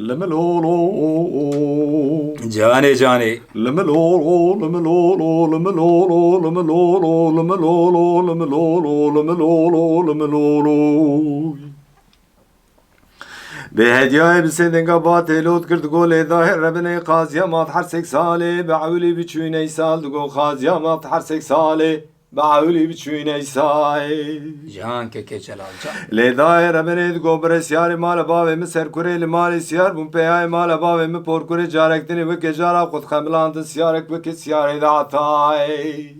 لملولو جاني جاني لملولو لملولو لملولو لملولو لملولو لملولو لملولو لملولو بهدياي بسيدن قبات لوت كرد قولي ظاهر ربني قازيا ما تحرسك سالي بعولي بتشويني سال دقو خازيا ما تحرسك سالي بعولي بتشويني ساي جان كي جلال جان لداي ربني دقو برسياري مال باوي مسر كوري لمالي سيار بون بياي مال باوي مپور كوري جاركتني وكي جارا قد خملاند سيارك وكي سياري دعتاي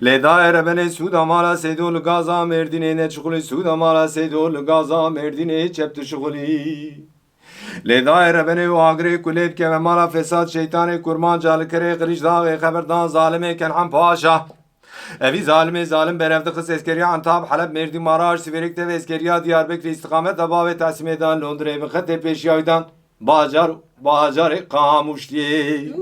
لداي ربني سودا مالا سيدو لغازا مرديني نچخولي سودا مالا سيدو لغازا مرديني چپت شغولي لداي ربني واغري كليب كما مالا فساد شيطاني كرمان جال كري قريش داغي خبردان ظالمي كنحن پاشا Evi zalimi zalim berevde kız eskeriya Antab Halep Merdi Maraş Siverik'te ve eskeriya Diyarbakır istikamet aba ve teslim eden Londra'ya ve Kıtte Peşiyay'dan Bacar Kamuşli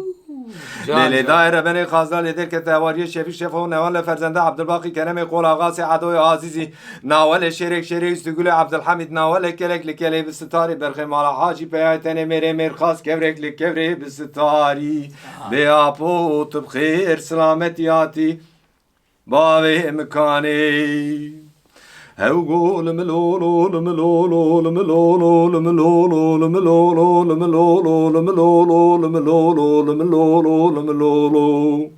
Lele daire beni khazal eder ke tevariye şefik şefo nevalle ferzende Abdülbaki Kerem kol ağası adoy azizi navale şerek üstügüle Abdülhamid navale kelekli kele bistari berhe mala haci peyatene mere merkhas kevrekli kevre bistari be apo tıbkhir selametiyati باوي مكاني هوغو لملولو لملولو لملولو لملولو لملولو لملولو لملولو لملولو لملولو لملولو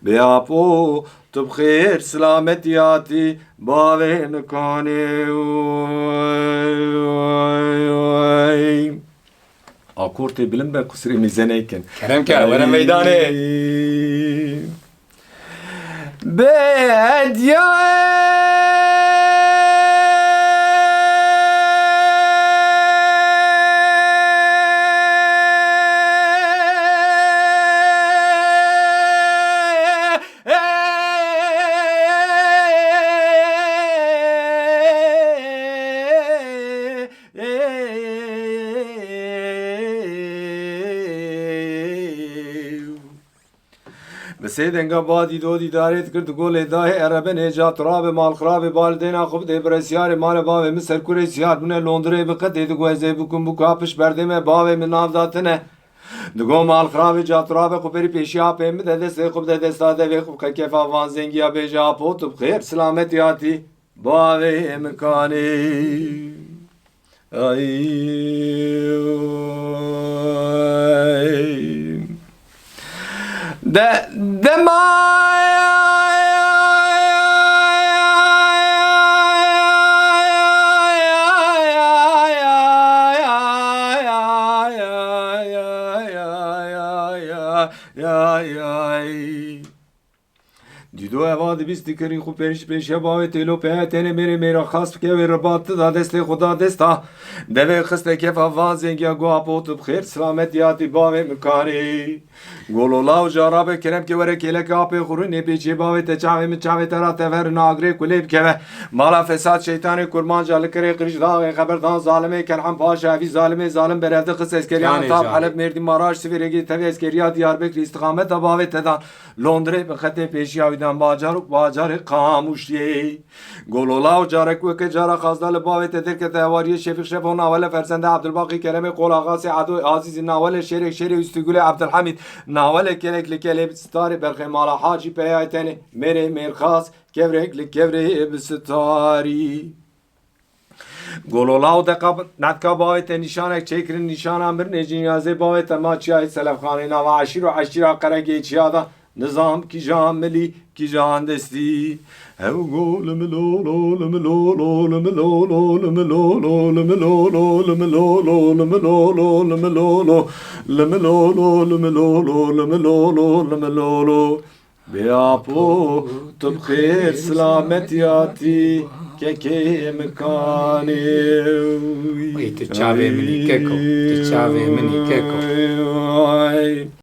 بيابو تبخير سلامتياتي باوي مكاني اكورتي بلمبه قصري ميزانيكن كرم كرم وانا ميداني بهدياي بسیدن قبادی دودی دارید کرد گل داه عربن هجات راب مال خراب بالدینا خوب ده برسیار مال باوی مسر کوری سیار بونه لندره بقد ده دگو ازی بکن بو کاپش برده می باوی من ناف داتنه دگو مال خراب جات راب خوب بری پیشی آپی می ده دست خوب ده دستاده وی خوب که کفا وان زنگی آبی جا پوتب خیر سلامت یاتی باوی مکانی ده ما دیدو اواد بیستی کری خوب پیش باوی تلو پیتنه میره خاص که و رباط دا دست خدا دستا دوی خسته که فوان زنگیا گو اپوت بخیر سلامت یاتی باوی مکانی گولولا و جارابه کرم که وره کلک آپی خورونه پیچی باوی تچاوی مچاوی ترا تفر ناگری کلیب که مالا فساد شیطانی کرمان جال کری قریش داغی خبردان ظالمه کنحن پاشا اوی ظالم برفته خس اسکریان تاب حلب مردی ماراش سویرگی توی اسکریا دیاربکر استقامت باوی تدان لندره به خط پیشی آویدان باجار قاموشی گولولا و جارک و که جارا خازدال باوی تدر که تهواری شفیق شفو ناول فرزنده عبدالباقی کرم قول آغاسی عدو عزیز ناول شرک استگول عبدالحمید ناول کلک لکلی بستاری برخی مالا حاجی پیایتنی میره میرخاص کورک لکوره بستاری گولولا و دقاب ندکا باویت نشانک چکرین نشانم بر نجینیازه باویت ماچی های سلف خانه نو عشیر و عشیر قرگی چیادا نظام کی جان ملی کی جان دستی هو گو لملولو لملولو لملولو لملولو لملولو لملولو لملولو لملولو لملولو لملولو لملولو لملولو بیاپو تب خیر سلامت یاتی که مکانی تچاوی منی ککو